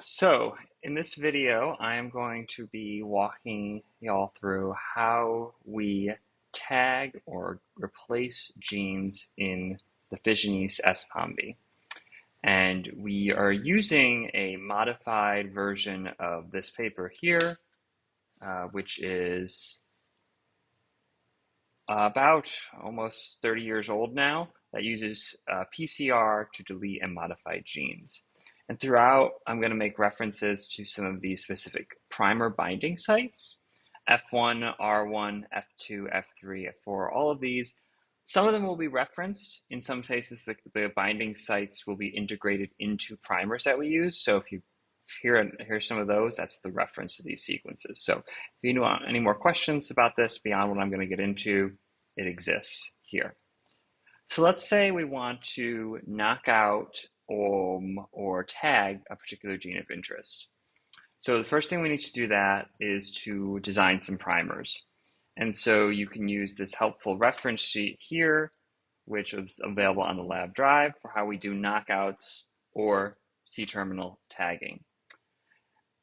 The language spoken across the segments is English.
So in this video, I am going to be walking y'all through how we tag or replace genes in the fission yeast S. pombe. And we are using a modified version of this paper here, which is about almost 30 years old now, that uses PCR to delete and modify genes. And throughout, I'm going to make references to some of these specific primer binding sites, F1, R1, F2, F3, F4, all of these. Some of them will be referenced. In some cases, the binding sites will be integrated into primers that we use. So if you hear some of those, that's the reference to these sequences. So if you want any more questions about this beyond what I'm going to get into, it exists here. So let's say we want to knock out or tag a particular gene of interest. So the first thing we need to do that is to design some primers. And so you can use this helpful reference sheet here, which is available on the lab drive for how we do knockouts or C-terminal tagging.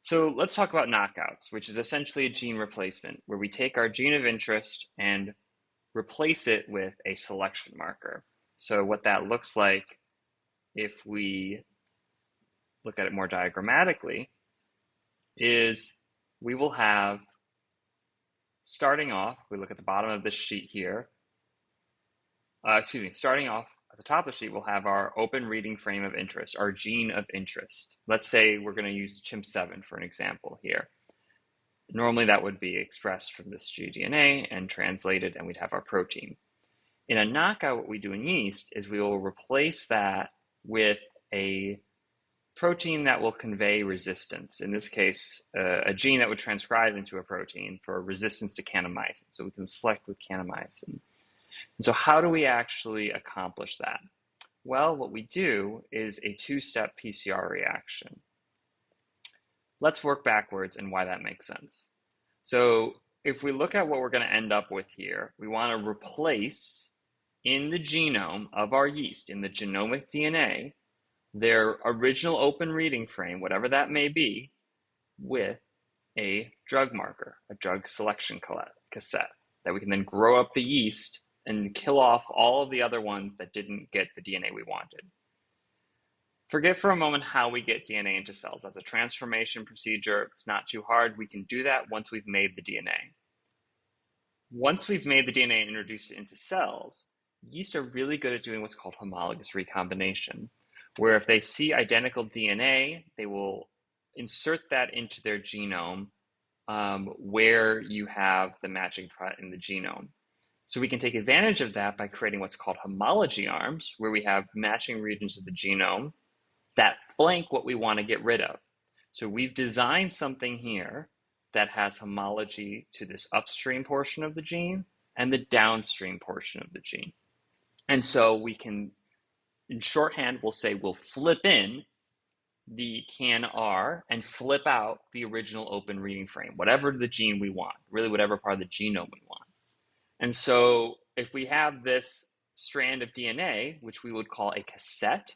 So let's talk about knockouts, which is essentially a gene replacement, where we take our gene of interest and replace it with a selection marker. So what that looks like, if we look at it more diagrammatically, is we will have, starting off, we look at the bottom of this sheet here, starting off at the top of the sheet, we'll have our open reading frame of interest, our gene of interest. Let's say we're going to use CHIMP7 for an example here. Normally that would be expressed from this gDNA and translated, and we'd have our protein. In a knockout, what we do in yeast is we will replace that with a protein that will convey resistance. In this case, a gene that would transcribe into a protein for resistance to kanamycin. So we can select with kanamycin. And so how do we actually accomplish that? Well, what we do is a two-step PCR reaction. Let's work backwards and why that makes sense. So if we look at what we're going to end up with here, we want to replace in the genome of our yeast, in the genomic DNA, their original open reading frame, whatever that may be, with a drug marker, a drug selection cassette, that we can then grow up the yeast and kill off all of the other ones that didn't get the DNA we wanted. Forget for a moment how we get DNA into cells. That's a transformation procedure. It's not too hard. We can do that once we've made the DNA. Once we've made the DNA and introduced it into cells, yeast are really good at doing what's called homologous recombination, where if they see identical DNA, they will insert that into their genome where you have the matching product in the genome. So we can take advantage of that by creating what's called homology arms, where we have matching regions of the genome that flank what we want to get rid of. So we've designed something here that has homology to this upstream portion of the gene and the downstream portion of the gene. And so we can, in shorthand, we'll say we'll flip in the CAN-R and flip out the original open reading frame, whatever the gene we want, really whatever part of the genome we want. And so if we have this strand of DNA, which we would call a cassette,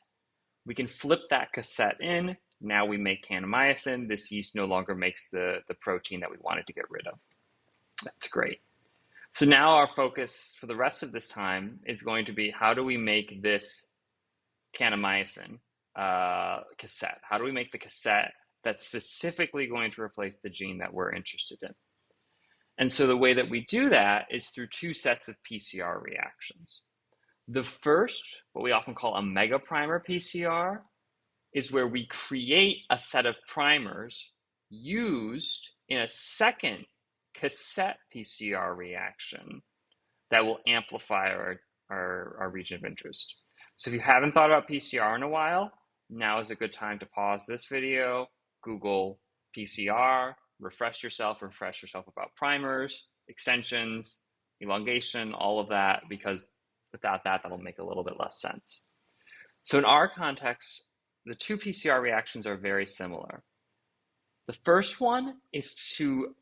we can flip that cassette in. Now we make kanamycin. This yeast no longer makes the protein that we wanted to get rid of. That's great. So now our focus for the rest of this time is going to be, how do we make this kanamycin cassette? How do we make the cassette that's specifically going to replace the gene that we're interested in? And so the way that we do that is through two sets of PCR reactions. The first, what we often call a mega primer PCR, is where we create a set of primers used in a second cassette PCR reaction that will amplify our region of interest. So if you haven't thought about PCR in a while, now is a good time to pause this video, Google PCR, refresh yourself about primers, extensions, elongation, all of that, because without that, that'll make a little bit less sense. So in our context, the two PCR reactions are very similar. The first one is to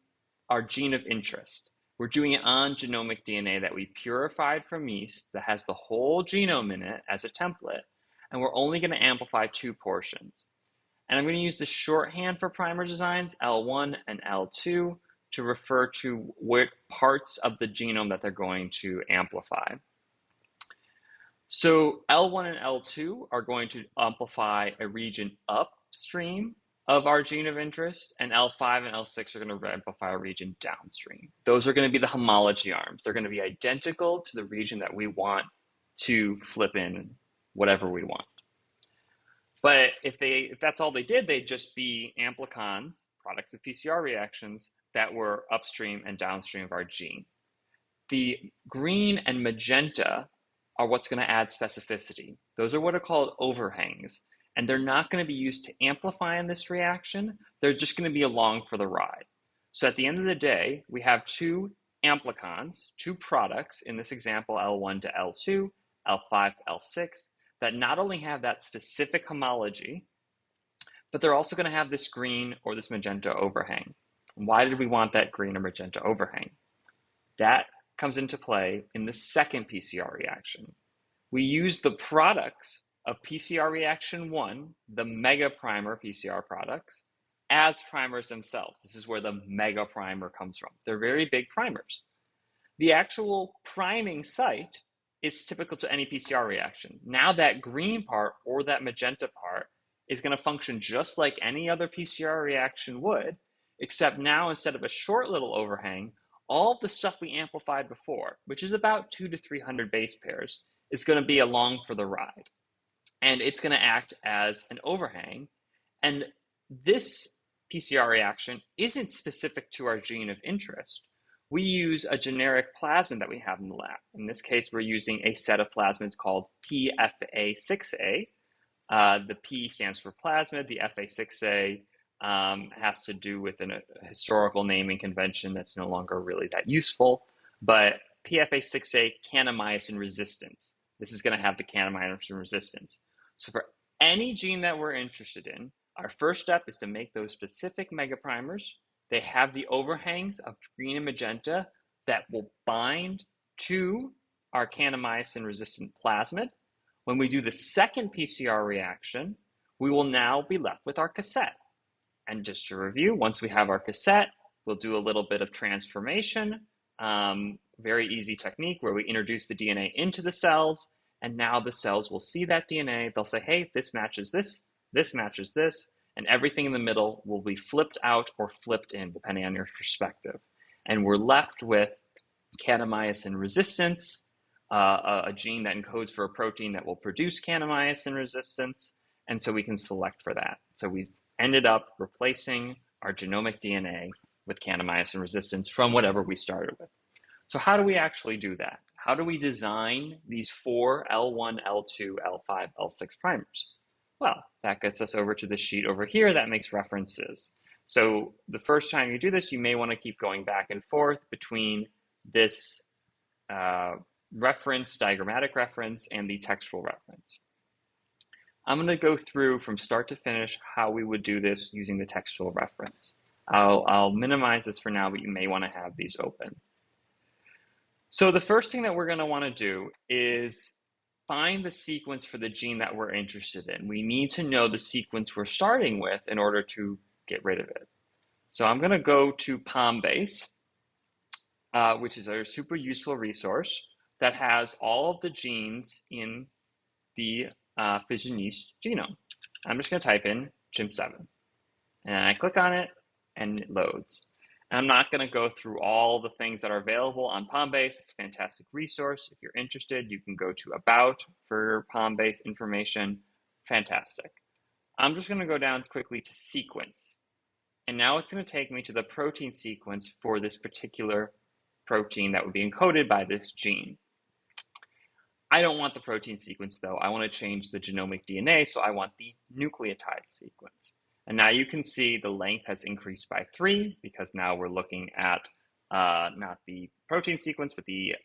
our gene of interest. We're doing it on genomic DNA that we purified from yeast that has the whole genome in it as a template, and we're only going to amplify two portions. And I'm going to use the shorthand for primer designs, L1 and L2, to refer to what parts of the genome that they're going to amplify. So L1 and L2 are going to amplify a region upstream of our gene of interest, and L5 and L6 are going to amplify a region downstream. Those are going to be the homology arms. They're going to be identical to the region that we want to flip in whatever we want. But if that's all they did, they'd just be amplicons, products of PCR reactions, that were upstream and downstream of our gene. The green and magenta are what's going to add specificity. Those are what are called overhangs, and they're not going to be used to amplify in this reaction. They're just going to be along for the ride. So at the end of the day, we have two amplicons, two products, in this example, L1 to L2, L5 to L6, that not only have that specific homology, but they're also going to have this green or this magenta overhang. Why did we want that green or magenta overhang? That comes into play in the second PCR reaction. We use the products of PCR reaction 1, the mega primer PCR products, as primers themselves. This is where the mega primer comes from. They're very big primers. The actual priming site is typical to any PCR reaction. Now that green part or that magenta part is going to function just like any other PCR reaction would, except now instead of a short little overhang, all of the stuff we amplified before, which is about 200 to 300 base pairs, is going to be along for the ride. And it's going to act as an overhang. And this PCR reaction isn't specific to our gene of interest. We use a generic plasmid that we have in the lab. In this case, we're using a set of plasmids called PFA6A. The P stands for plasmid. The FA6A has to do with a historical naming convention that's no longer really that useful. But PFA6A kanamycin resistance. This is going to have the kanamycin resistance. So for any gene that we're interested in, our first step is to make those specific megaprimers. They have the overhangs of green and magenta that will bind to our kanamycin resistant plasmid. When we do the second PCR reaction, we will now be left with our cassette. And just to review, once we have our cassette, we'll do a little bit of transformation, very easy technique where we introduce the DNA into the cells, and now the cells will see that DNA. They'll say, hey, this matches this matches this, and everything in the middle will be flipped out or flipped in, depending on your perspective. And we're left with kanamycin resistance, a gene that encodes for a protein that will produce kanamycin resistance, and so we can select for that. So we've ended up replacing our genomic DNA with kanamycin resistance from whatever we started with. So how do we actually do that? How do we design these 4 L1, L2, L5, L6 primers? Well, that gets us over to the sheet over here that makes references. So the first time you do this, you may want to keep going back and forth between this reference, diagrammatic reference, and the textual reference. I'm going to go through from start to finish how we would do this using the textual reference. I'll minimize this for now, but you may want to have these open. So the first thing that we're going to want to do is find the sequence for the gene that we're interested in. We need to know the sequence we're starting with in order to get rid of it. So I'm going to go to PalmBase, which is a super useful resource that has all of the genes in the fission yeast genome. I'm just going to type in CHIMP7, and I click on it, and it loads. And I'm not going to go through all the things that are available on PalmBase. It's a fantastic resource. If you're interested, you can go to About for PalmBase information. Fantastic. I'm just going to go down quickly to Sequence. And now it's going to take me to the protein sequence for this particular protein that would be encoded by this gene. I don't want the protein sequence though. I want to change the genomic DNA, so I want the nucleotide sequence. And now you can see the length has increased by 3 because now we're looking at not the protein sequence, but the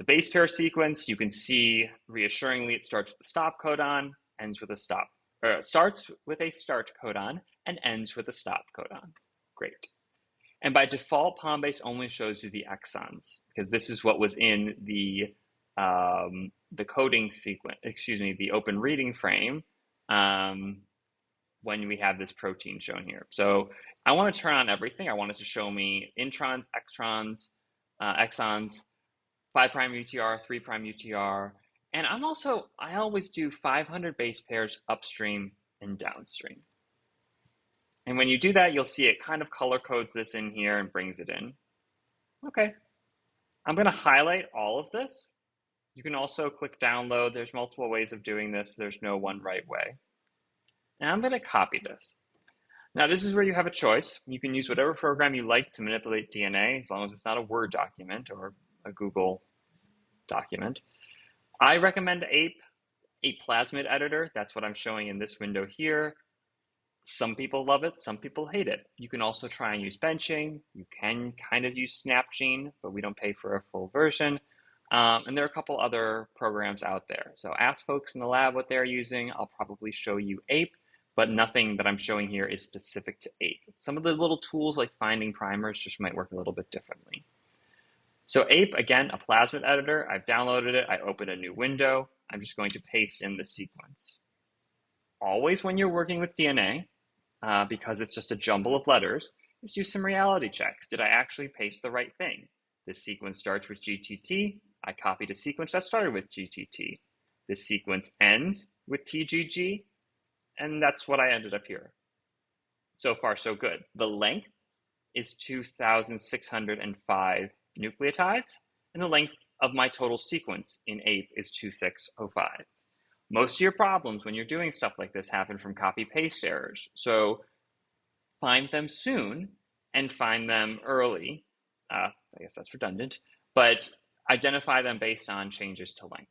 base pair sequence. You can see reassuringly it starts with a stop codon, ends with a stop, or starts with a start codon and ends with a stop codon. Great. And by default, PalmBase only shows you the exons because this is what was in the coding sequence, the open reading frame. when we have this protein shown here. So I want to turn on everything. I want it to show me introns, extrons, exons, 5' UTR, 3' UTR, and I always do 500 base pairs upstream and downstream. And when you do that, you'll see it kind of color codes this in here and brings it in. Okay, I'm going to highlight all of this. You can also click download. There's multiple ways of doing this. There's no one right way. And I'm going to copy this. Now, this is where you have a choice. You can use whatever program you like to manipulate DNA, as long as it's not a Word document or a Google document. I recommend ape plasmid editor. That's what I'm showing in this window here. Some people love it, some people hate it. You can also try and use benching. You can kind of use SnapGene, but we don't pay for a full version. And there are a couple other programs out there. So ask folks in the lab what they're using. I'll probably show you ape, but nothing that I'm showing here is specific to ape. Some of the little tools like finding primers just might work a little bit differently. So ape, again, a plasmid editor. I've downloaded it. I open a new window. I'm just going to paste in the sequence. Always when you're working with DNA, because it's just a jumble of letters, just do some reality checks. Did I actually paste the right thing? This sequence starts with GTT. I copied a sequence that started with GTT. This sequence ends with TGG, and that's what I ended up here. So far, so good. The length is 2,605 nucleotides, and the length of my total sequence in ape is 2605. Most of your problems when you're doing stuff like this happen from copy-paste errors. So find them soon and find them early. I guess that's redundant, but identify them based on changes to length.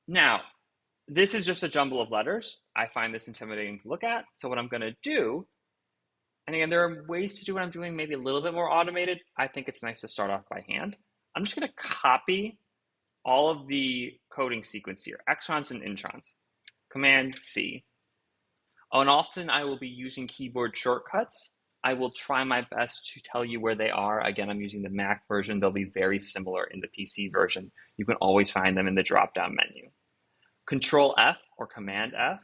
Now, this is just a jumble of letters. I find this intimidating to look at. So what I'm going to do, and again, there are ways to do what I'm doing maybe a little bit more automated. I think it's nice to start off by hand. I'm just going to copy all of the coding sequence here, extrons and introns. Command C. Oh, and often I will be using keyboard shortcuts. I will try my best to tell you where they are. Again, I'm using the Mac version. They'll be very similar in the PC version. You can always find them in the drop-down menu. Control F or Command F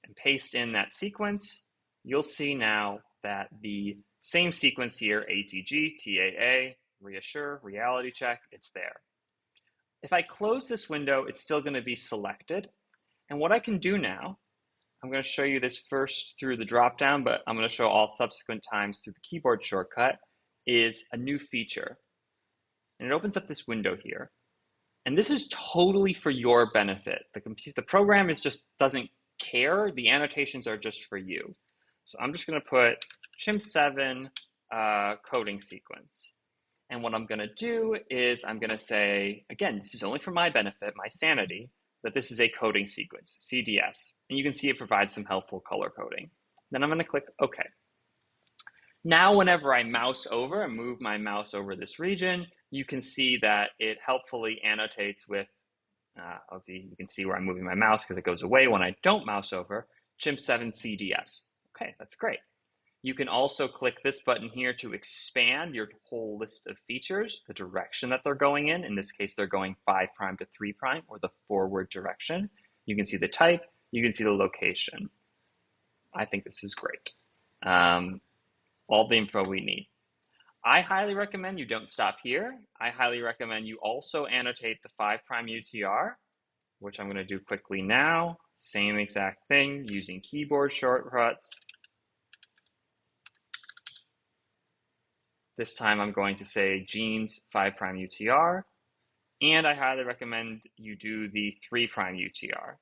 and paste in that sequence. You'll see now that the same sequence here, ATG, TAA, reassure, reality check, it's there. If I close this window, it's still going to be selected. And what I can do now, I'm going to show you this first through the dropdown, but I'm going to show all subsequent times through the keyboard shortcut, is a new feature. And it opens up this window here. And this is totally for your benefit. The program doesn't care. The annotations are just for you. So I'm just going to put chimp7 coding sequence. And what I'm going to do is I'm going to say, again, this is only for my benefit, my sanity, that this is a coding sequence, CDS. And you can see it provides some helpful color coding. Then I'm going to click OK. Now, whenever I mouse over and move my mouse over this region, you can see that it helpfully annotates with, you can see where I'm moving my mouse because it goes away when I don't mouse over, chimp7 CDS. Okay, that's great. You can also click this button here to expand your whole list of features, the direction that they're going in. In this case, they're going 5' to 3', or the forward direction. You can see the type, you can see the location. I think this is great. All the info we need. I highly recommend you don't stop here. I highly recommend you also annotate the 5' UTR, which I'm going to do quickly now. Same exact thing using keyboard shortcuts. This time I'm going to say genes 5' UTR, and I highly recommend you do the 3' UTR.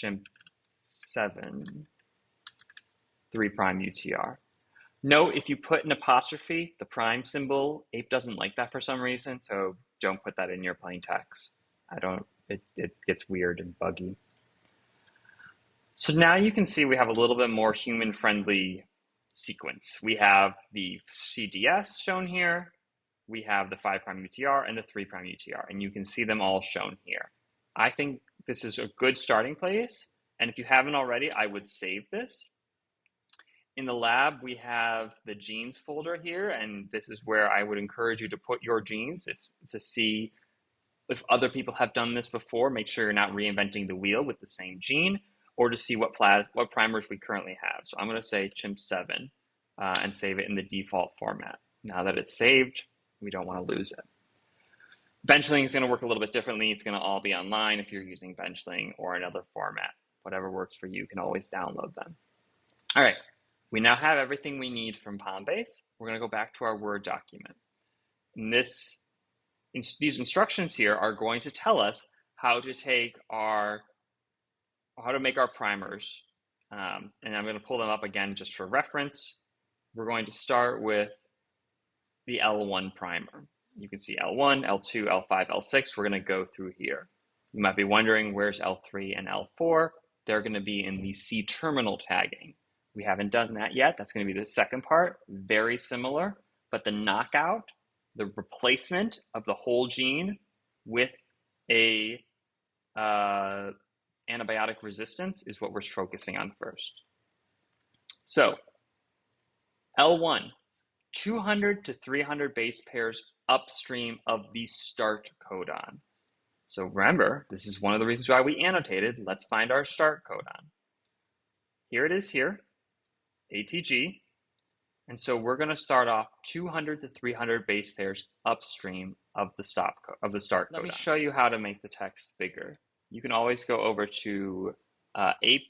chimp7 3' UTR. Note, if you put an apostrophe, the prime symbol, ape doesn't like that for some reason, so don't put that in your plain text. It gets weird and buggy. So now you can see we have a little bit more human-friendly sequence. We have the CDS shown here, we have the 5' UTR and the 3' UTR, and you can see them all shown here. I think this is a good starting place, and if you haven't already, I would save this. in the lab, we have the genes folder here, and this is where I would encourage you to put your genes to see if other people have done this before. Make sure you're not reinventing the wheel with the same gene, or to see what primers we currently have. So I'm going to say chimp7 and save it in the default format. Now that it's saved, we don't want to lose it. Benchling is going to work a little bit differently. It's going to all be online if you're using Benchling or another format. Whatever works for you, you can always download them. All right, we now have everything we need from PalmBase. We're going to go back to our Word document. And these instructions here are going to tell us how to make our primers. And I'm going to pull them up again just for reference. We're going to start with the L1 primer. You can see L1, L2, L5, L6. We're going to go through here. You might be wondering, where's L3 and L4? They're going to be in the C-terminal tagging. We haven't done that yet. That's going to be the second part. Very similar, but the knockout, the replacement of the whole gene with a antibiotic resistance is what we're focusing on first. So L1, 200 to 300 base pairs upstream of the start codon. So remember, this is one of the reasons why we annotated. Let's find our start codon. Here it is here, ATG. And so we're going to start off 200 to 300 base pairs upstream of the start codon. Let me show you how to make the text bigger. You can always go over to APE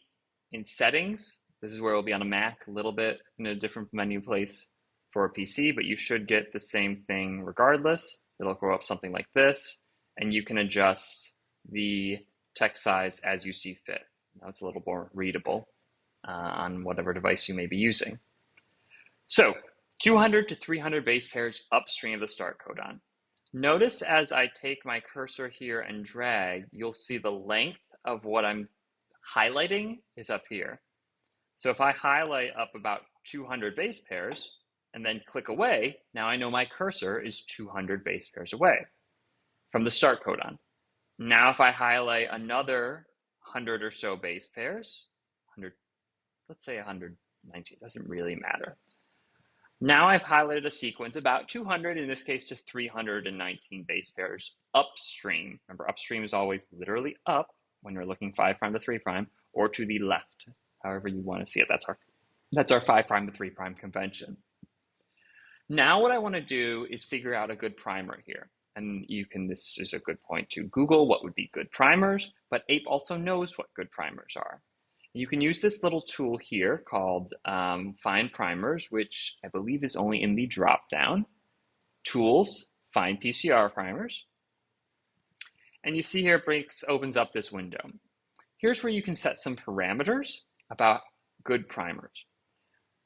in settings. This is where it will be on a Mac, a little bit in a different menu place for a PC, but you should get the same thing regardless. It'll go up something like this, and you can adjust the text size as you see fit. Now it's a little more readable on whatever device you may be using. So 200 to 300 base pairs upstream of the start codon. Notice as I take my cursor here and drag, you'll see the length of what I'm highlighting is up here. So if I highlight up about 200 base pairs and then click away, now I know my cursor is 200 base pairs away from the start codon. Now if I highlight another 100 or so base pairs, 100, let's say 119, doesn't really matter. Now I've highlighted a sequence about 200, in this case to 319 base pairs upstream. Remember, upstream is always literally up when you're looking 5' to 3', or to the left, however you want to see it. That's our 5' to 3' convention. Now what I want to do is figure out a good primer here. And this is a good point to Google what would be good primers, but APE also knows what good primers are. You can use this little tool here called Find Primers, which I believe is only in the drop-down. Tools, Find PCR Primers. And you see here it opens up this window. Here's where you can set some parameters about good primers.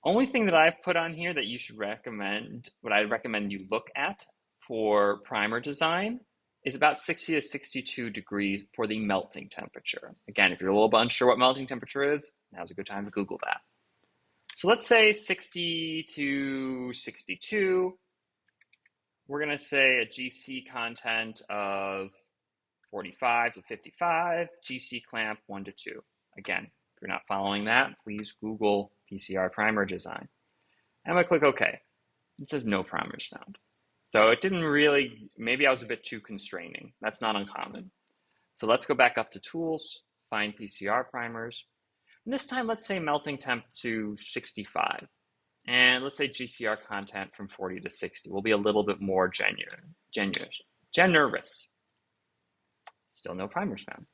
Only thing that I've put on here that you should recommend, what I recommend you look at for primer design, is about 60 to 62 degrees for the melting temperature. Again, if you're a little bit unsure what melting temperature is, now's a good time to Google that. So let's say 60 to 62. We're going to say a GC content of 45 to 55, GC clamp 1 to 2. Again, if you're not following that, please Google PCR primer design. I'm going to click OK. It says no primers found. So it didn't really, maybe I was a bit too constraining. That's not uncommon. So let's go back up to Tools, Find PCR Primers. And this time, let's say melting temp to 65. And let's say GCR content from 40 to 60. We'll be a little bit more generous. Still no primers found.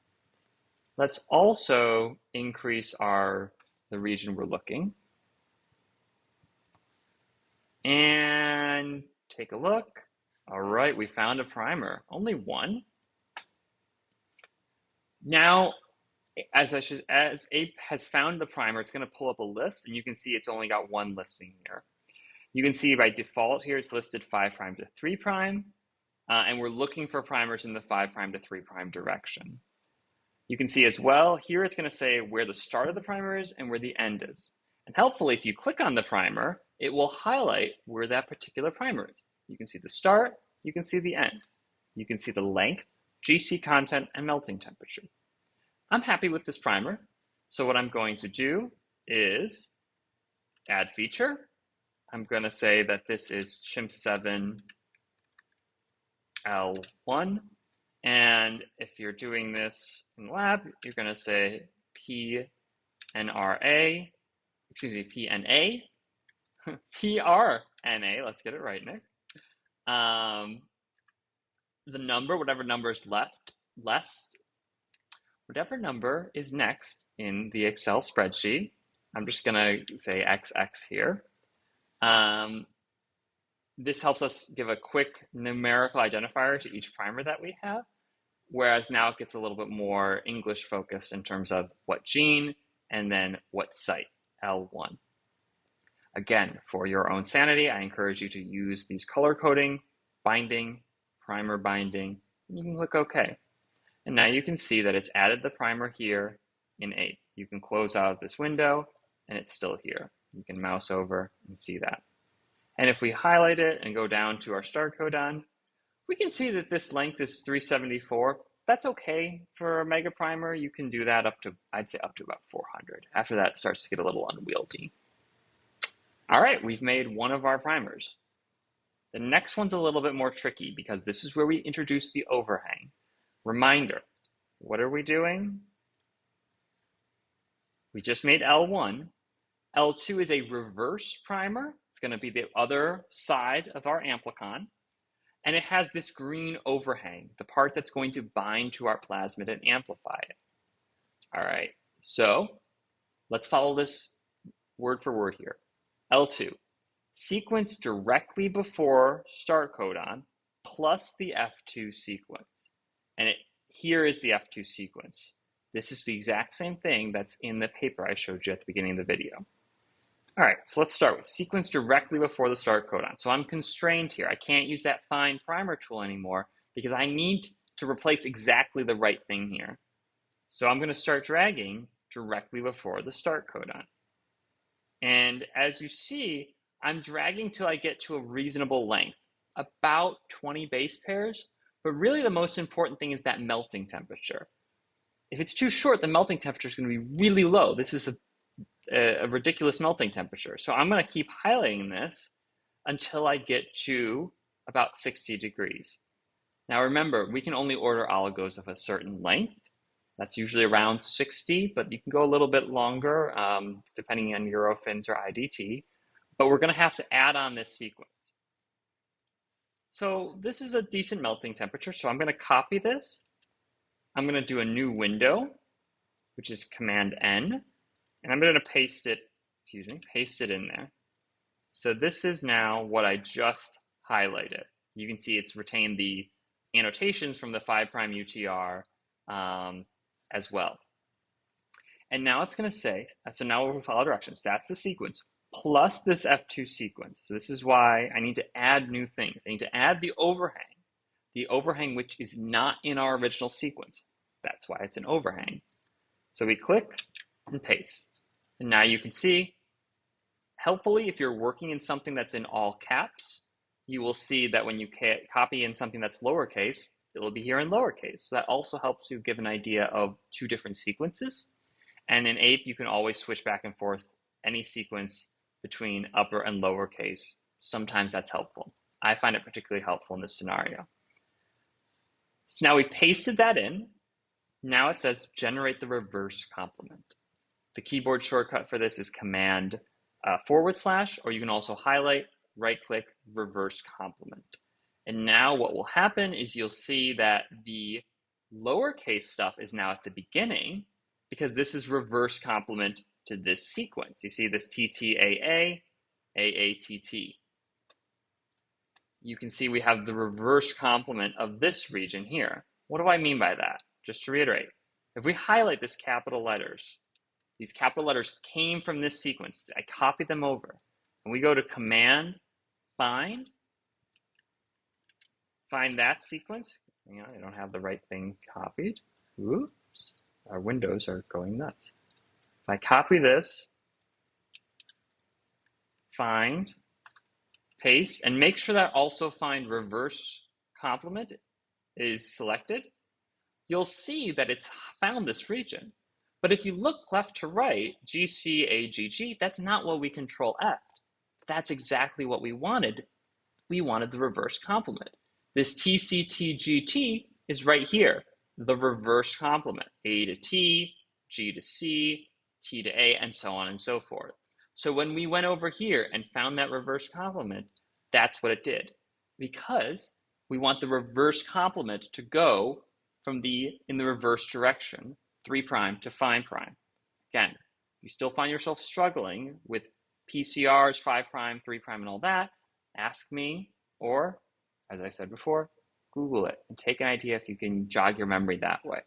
Let's also increase the region we're looking. And take a look. All right, we found a primer. Only one. Now, as APE has found the primer, it's going to pull up a list, and you can see it's only got one listing here. You can see by default here, it's listed 5' to 3', and we're looking for primers in the 5' to 3' direction. You can see as well, here it's going to say where the start of the primer is and where the end is. And helpfully, if you click on the primer, it will highlight where that particular primer is. You can see the start, you can see the end. You can see the length, GC content, and melting temperature. I'm happy with this primer. So what I'm going to do is add feature. I'm going to say that this is chimp 7 L1. And if you're doing this in the lab, you're going to say PNRA, excuse me, PNA, PRNA, let's get it right, Nick. The number, whatever number is whatever number is next in the Excel spreadsheet. I'm just going to say XX here. This helps us give a quick numerical identifier to each primer that we have, whereas now it gets a little bit more English focused in terms of what gene and then what site, L1. Again, for your own sanity, I encourage you to use these color coding, binding, primer binding, and you can click OK. And now you can see that it's added the primer here in 8. You can close out of this window and it's still here. You can mouse over and see that. And if we highlight it and go down to our start codon, we can see that this length is 374. That's okay for a mega primer. You can do that up to, I'd say up to about 400. After that, it starts to get a little unwieldy. All right, we've made one of our primers. The next one's a little bit more tricky because this is where we introduce the overhang. Reminder, what are we doing? We just made L1. L2 is a reverse primer. It's going to be the other side of our amplicon. And it has this green overhang, the part that's going to bind to our plasmid and amplify it. All right, so let's follow this word for word here. L2, sequence directly before start codon plus the F2 sequence. And here is the F2 sequence. This is the exact same thing that's in the paper I showed you at the beginning of the video. All right, so let's start with sequence directly before the start codon. So I'm constrained here. I can't use that find primer tool anymore because I need to replace exactly the right thing here. So I'm going to start dragging directly before the start codon. And as you see, I'm dragging till I get to a reasonable length, about 20 base pairs. But really the most important thing is that melting temperature. If it's too short, the melting temperature is going to be really low. This is a ridiculous melting temperature. So I'm going to keep highlighting this until I get to about 60 degrees. Now remember, we can only order oligos of a certain length. That's usually around 60, but you can go a little bit longer depending on Eurofins or IDT. But we're going to have to add on this sequence. So this is a decent melting temperature, so I'm going to copy this. I'm going to do a new window, which is Command N, and I'm going to paste it in there. So this is now what I just highlighted. You can see it's retained the annotations from the 5' UTR as well. And now it's going to say, so now we'll follow directions. That's the sequence plus this F2 sequence. So this is why I need to add new things. I need to add the overhang which is not in our original sequence. That's why it's an overhang. So we click and paste. And now you can see, helpfully, if you're working in something that's in all caps, you will see that when you copy in something that's lowercase, it'll be here in lowercase. So that also helps you give an idea of two different sequences. And in APE, you can always switch back and forth any sequence between upper and lowercase. Sometimes that's helpful. I find it particularly helpful in this scenario. So now we pasted that in. Now it says generate the reverse complement. The keyboard shortcut for this is Command / or you can also highlight, right click, reverse complement. And now what will happen is you'll see that the lowercase stuff is now at the beginning because this is reverse complement to this sequence. You see this TTAA, AATT. You can see we have the reverse complement of this region here. What do I mean by that? Just to reiterate, if we highlight this capital letters, these capital letters came from this sequence. I copied them over. And we go to Command, find that sequence. Hang on, I don't have the right thing copied. Oops, our windows are going nuts. If I copy this, find, paste, and make sure that also find reverse complement is selected, you'll see that it's found this region. But if you look left to right, GCAGG, that's not what we control F. That's exactly what we wanted. We wanted the reverse complement. This TCTGT is right here, the reverse complement, A to T, G to C, T to A, and so on and so forth. So when we went over here and found that reverse complement, that's what it did. Because we want the reverse complement to go from in the reverse direction, 3' to 5'. Again, you still find yourself struggling with PCRs, 5', 3', and all that, ask me, or, as I said before, Google it and take an idea if you can jog your memory that way.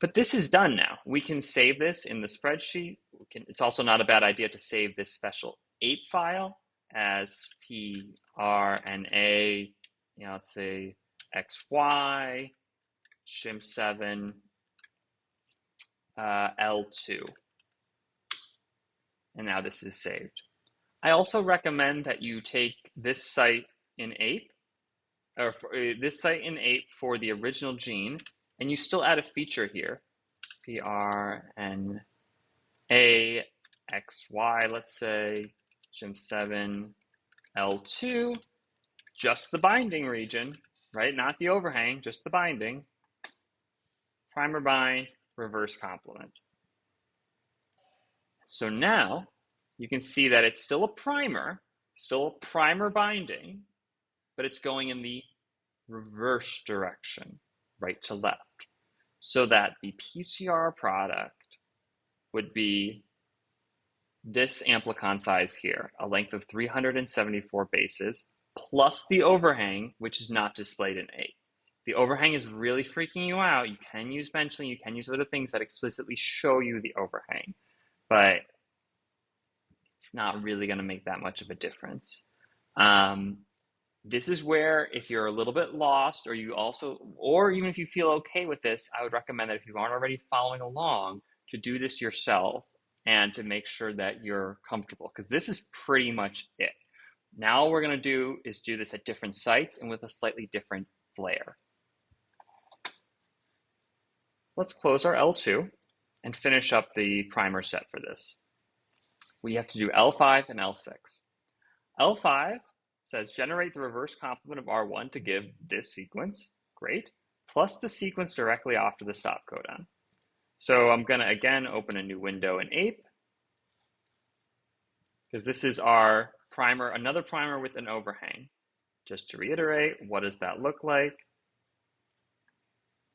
But this is done now. We can save this in the spreadsheet. It's also not a bad idea to save this special ape file as PRNA, let's say XY, shim7, L2. And now this is saved. I also recommend that you take this site in ape, or this site in ape for the original gene, and you still add a feature here, PRNA XY, let's say, shim7 L2, just the binding region, right? Not the overhang, just the binding. Primer bind, reverse complement. So now you can see that it's still a primer binding, but it's going in the reverse direction, right to left, so that the PCR product would be this amplicon size here, a length of 374 bases, plus the overhang, which is not displayed in A. The overhang is really freaking you out. You can use benchling, you can use other things that explicitly show you the overhang, but it's not really going to make that much of a difference. This is where, if you're a little bit lost, or even if you feel okay with this, I would recommend that if you aren't already following along, to do this yourself and to make sure that you're comfortable, because this is pretty much it. Now all we're going to do is do this at different sites and with a slightly different flare. Let's close our L2 and finish up the primer set for this. We have to do L5 and L6. L5 says generate the reverse complement of R1 to give this sequence, great, plus the sequence directly after the stop codon. So I'm going to again open a new window in ape, because this is our primer, another primer with an overhang. Just to reiterate, what does that look like?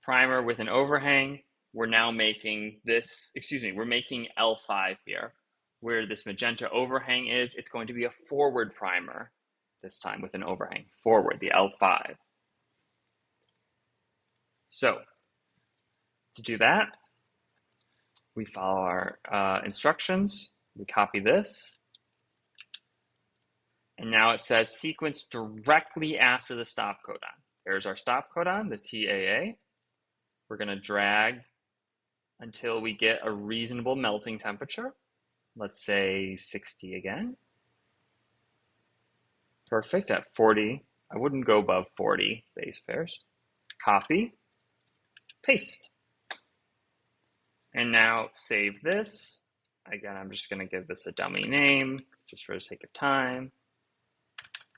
Primer with an overhang. We're now making this, we're making L5 here. Where this magenta overhang is, it's going to be a forward primer, this time with an overhang, forward, the L5. So, to do that, we follow our instructions, we copy this, and now it says sequence directly after the stop codon. There's our stop codon, the TAA. We're going to drag until we get a reasonable melting temperature. Let's say 60 again. Perfect, at 40. I wouldn't go above 40 base pairs. Copy, paste. And now save this. Again, I'm just going to give this a dummy name, just for the sake of time.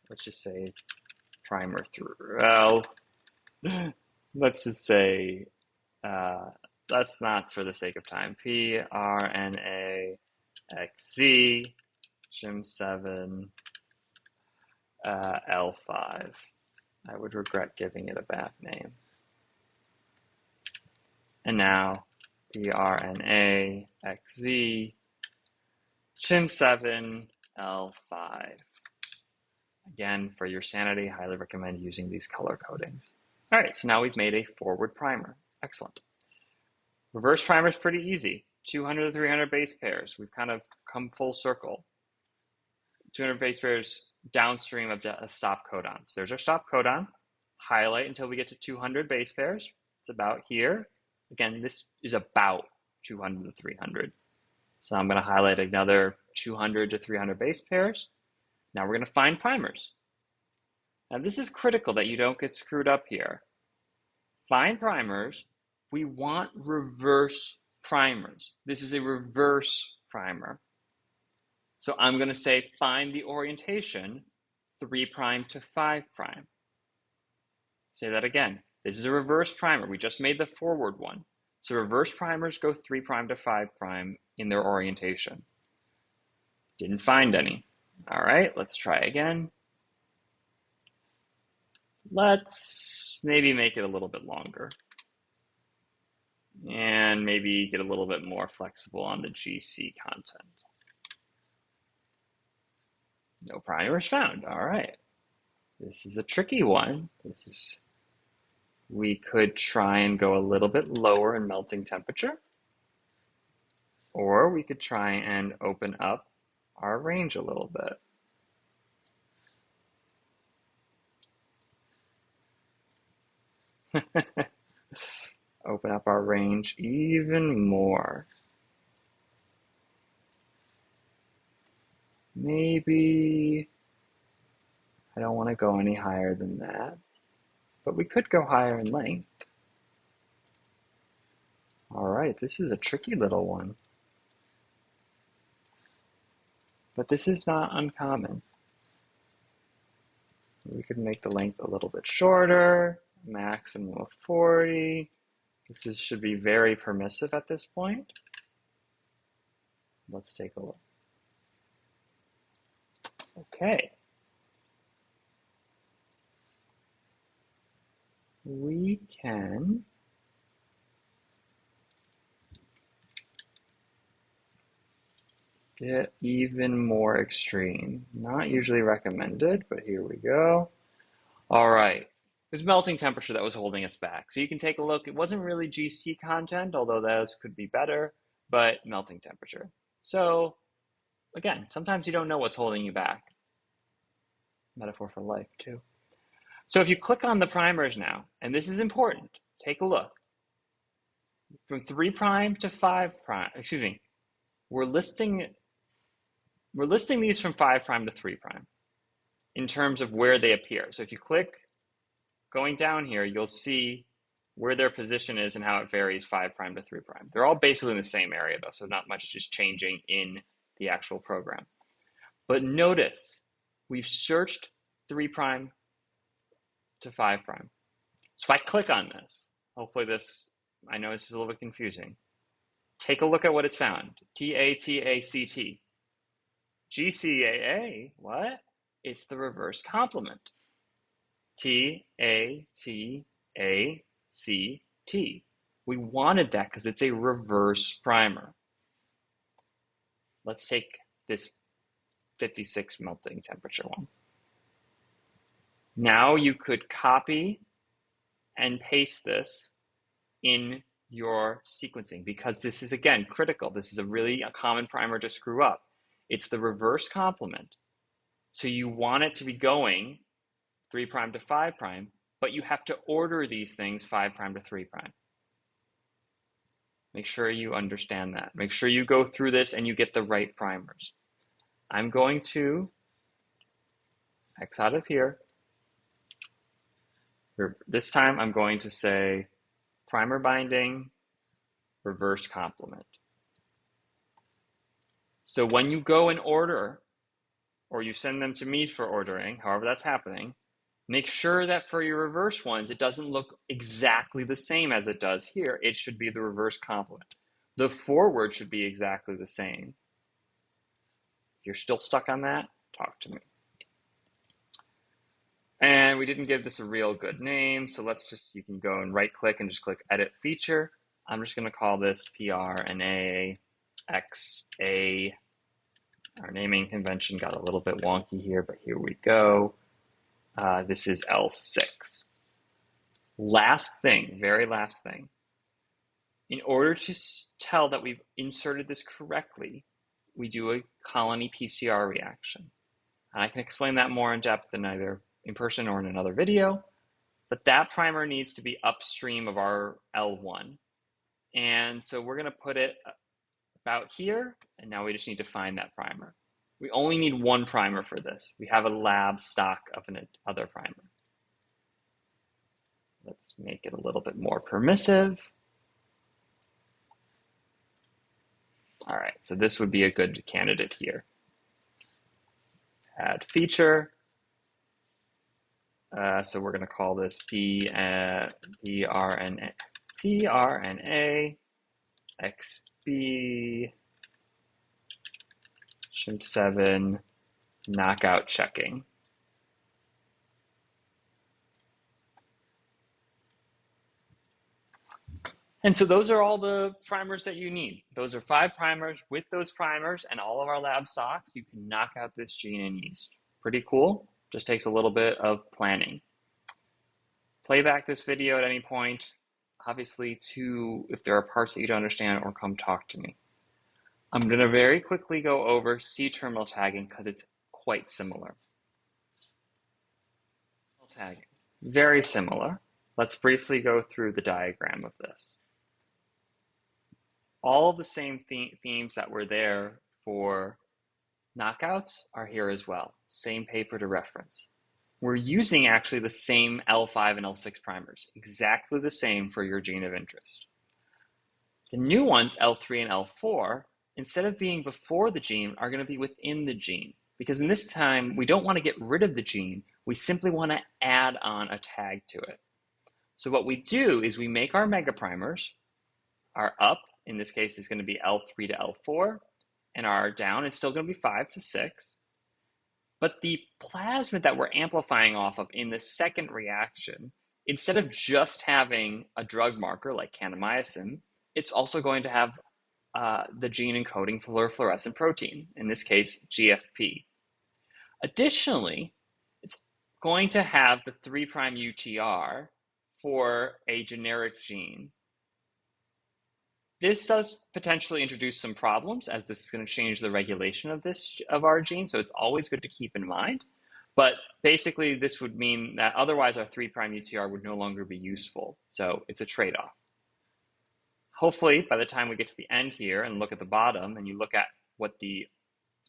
Let's just say primer through, well, let's just say, that's not for the sake of time. PRNA XZ, shim7, L5. I would regret giving it a bad name. And now PRNA XZ, shim7, L5. Again, for your sanity, I highly recommend using these color codings. All right, so now we've made a forward primer. Excellent. Reverse primer is pretty easy. 200 to 300 base pairs. We've kind of come full circle. 200 base pairs downstream of a stop codon. So there's our stop codon. Highlight until we get to 200 base pairs. It's about here. Again, this is about 200 to 300. So I'm going to highlight another 200 to 300 base pairs. Now we're going to find primers. Now this is critical that you don't get screwed up here. Find primers. We want reverse primers. This is a reverse primer. So I'm going to say find the orientation 3' to 5'. Say that again. This is a reverse primer. We just made the forward one. So reverse primers go 3' to 5' in their orientation. Didn't find any. All right, let's try again. Let's maybe make it a little bit longer. And maybe get a little bit more flexible on the GC content. No primers found. All right. This is a tricky one. We could try and go a little bit lower in melting temperature, or we could try and open up our range a little bit. Open up our range even more. Maybe I don't want to go any higher than that, but we could go higher in length. All right, this is a tricky little one, but this is not uncommon. We could make the length a little bit shorter, maximum of 40. This should be very permissive at this point. Let's take a look. Okay. We can get even more extreme. Not usually recommended, but here we go. All right. It was melting temperature that was holding us back. So you can take a look. It wasn't really GC content, although those could be better, but melting temperature. So again, sometimes you don't know what's holding you back. Metaphor for life too. So if you click on the primers now, and this is important, take a look. From 3' to 5', excuse me, we're listing these from 5' to 3' in terms of where they appear. So if you click going down here, you'll see where their position is and how it varies 5' to 3'. They're all basically in the same area though, so not much just changing in the actual program. But notice, we've searched 3' to 5'. So if I click on this, hopefully I know this is a little bit confusing. Take a look at what it's found. TATACT. GCAA, what? It's the reverse complement. TATACT. We wanted that because it's a reverse primer. Let's take this 56 melting temperature one. Now you could copy and paste this in your sequencing because this is, again, critical. This is a common primer to screw up. It's the reverse complement. So you want it to be going 3' to 5', but you have to order these things 5' to 3'. Make sure you understand that. Make sure you go through this and you get the right primers. I'm going to X out of here. This time I'm going to say primer binding, reverse complement. So when you go and order, or you send them to me for ordering, however that's happening, make sure that for your reverse ones, it doesn't look exactly the same as it does here. It should be the reverse complement. The forward should be exactly the same. If you're still stuck on that, talk to me. And we didn't give this a real good name, so you can go and right click and just click edit feature. I'm just going to call this PRNA XA. Our naming convention got a little bit wonky here, but here we go. This is L6. Last thing, very last thing. In order to tell that we've inserted this correctly, we do a colony PCR reaction. And I can explain that more in depth in either in person or in another video, but that primer needs to be upstream of our L1. And so we're going to put it about here, and now we just need to find that primer. We only need one primer for this. We have a lab stock of another primer. Let's make it a little bit more permissive. All right, so this would be a good candidate here. Add feature. So we're going to call this PRNA XB chimp7 knockout checking. And so those are all the primers that you need. Those are 5 primers. With those primers and all of our lab stocks, you can knock out this gene in yeast. Pretty cool. Just takes a little bit of planning. Play back this video at any point. Obviously, if there are parts that you don't understand, or come talk to me. I'm going to very quickly go over C-terminal tagging because it's quite similar. Tagging, very similar. Let's briefly go through the diagram of this. All of the same themes that were there for knockouts are here as well. Same paper to reference. We're using actually the same L5 and L6 primers, exactly the same for your gene of interest. The new ones, L3 and L4, instead of being before the gene, are going to be within the gene. Because in this time, we don't want to get rid of the gene, we simply want to add on a tag to it. So what we do is we make our mega primers. Our up, in this case, is going to be L3 to L4, and our down is still going to be 5 to 6. But the plasmid that we're amplifying off of in the second reaction, instead of just having a drug marker like kanamycin, it's also going to have the gene encoding for fluorescent protein, in this case, GFP. Additionally, it's going to have the 3' UTR for a generic gene. This does potentially introduce some problems, as this is going to change the regulation of our gene, so it's always good to keep in mind. But basically, this would mean that otherwise our 3' UTR would no longer be useful, so it's a trade-off. Hopefully, by the time we get to the end here and look at the bottom, and you look at what the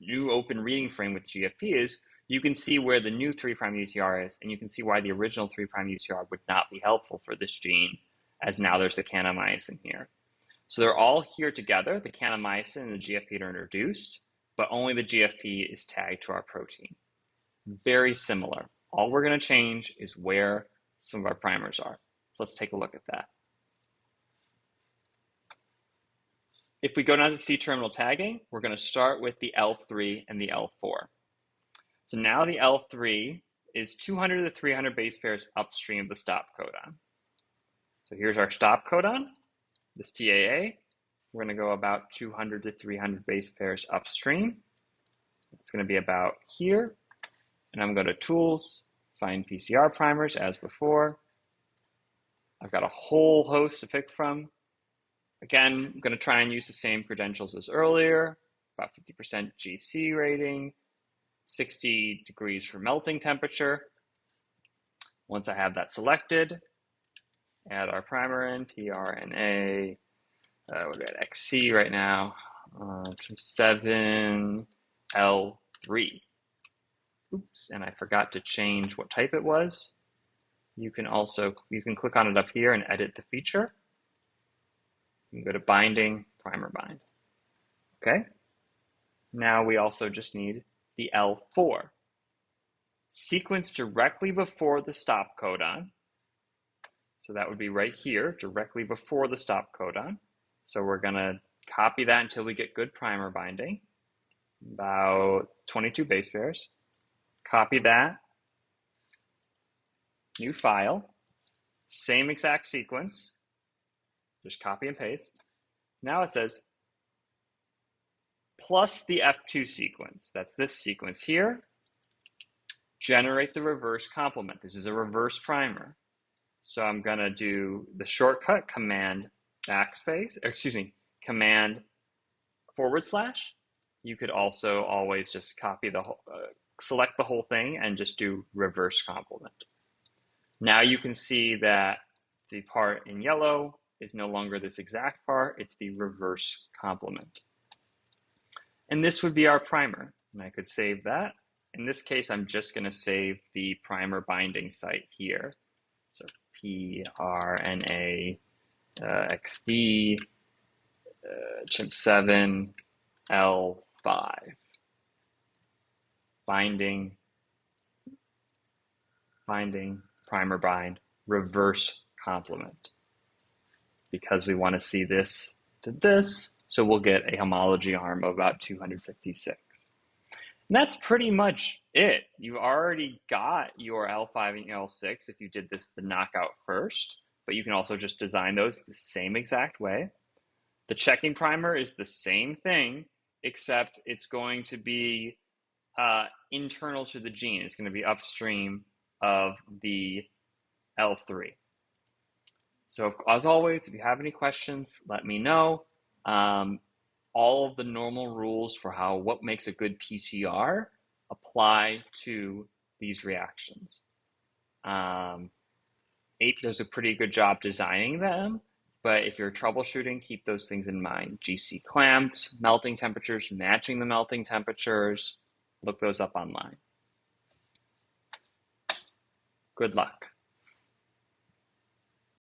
new open reading frame with GFP is, you can see where the new 3' UTR is, and you can see why the original 3' UTR would not be helpful for this gene, as now there's the kanamycin here. So they're all here together. The kanamycin and the GFP are introduced, but only the GFP is tagged to our protein. Very similar. All we're going to change is where some of our primers are. So let's take a look at that. If we go down to C-terminal tagging, we're going to start with the L3 and the L4. So now the L3 is 200 to 300 base pairs upstream of the stop codon. So here's our stop codon, this TAA. We're going to go about 200 to 300 base pairs upstream. It's going to be about here. And I'm going to Tools, find PCR primers as before. I've got a whole host to pick from. Again, I'm going to try and use the same credentials as earlier, about 50% GC rating, 60 degrees for melting temperature. Once I have that selected, add our primer in, PRNA, we're at XC right now, 7L3. Oops, and I forgot to change what type it was. You can click on it up here and edit the feature. You can go to binding, primer bind. Okay. Now we also just need the L4. Sequence directly before the stop codon. So that would be right here, directly before the stop codon. So we're going to copy that until we get good primer binding, about 22 base pairs. Copy that, new file, same exact sequence, just copy and paste. Now it says plus the F2 sequence, that's this sequence here, generate the reverse complement. This is a reverse primer. So I'm going to do the shortcut command command /. You could also always just copy the whole, select the whole thing and just do reverse complement. Now you can see that the part in yellow is no longer this exact part, it's the reverse complement. And this would be our primer, and I could save that. In this case, I'm just going to save the primer binding site here. So PRNA XD chimp7 L5. Binding, primer bind, reverse complement. Because we want to see this to this, so we'll get a homology arm of about 256. And that's pretty much it. You've already got your L5 and L6 if you did this the knockout first, but you can also just design those the same exact way. The checking primer is the same thing, except it's going to be internal to the gene. It's going to be upstream of the L3. So as always, if you have any questions, let me know. All of the normal rules for what makes a good PCR apply to these reactions. Ape does a pretty good job designing them, but if you're troubleshooting, keep those things in mind. GC clamps, melting temperatures, matching the melting temperatures, look those up online. Good luck.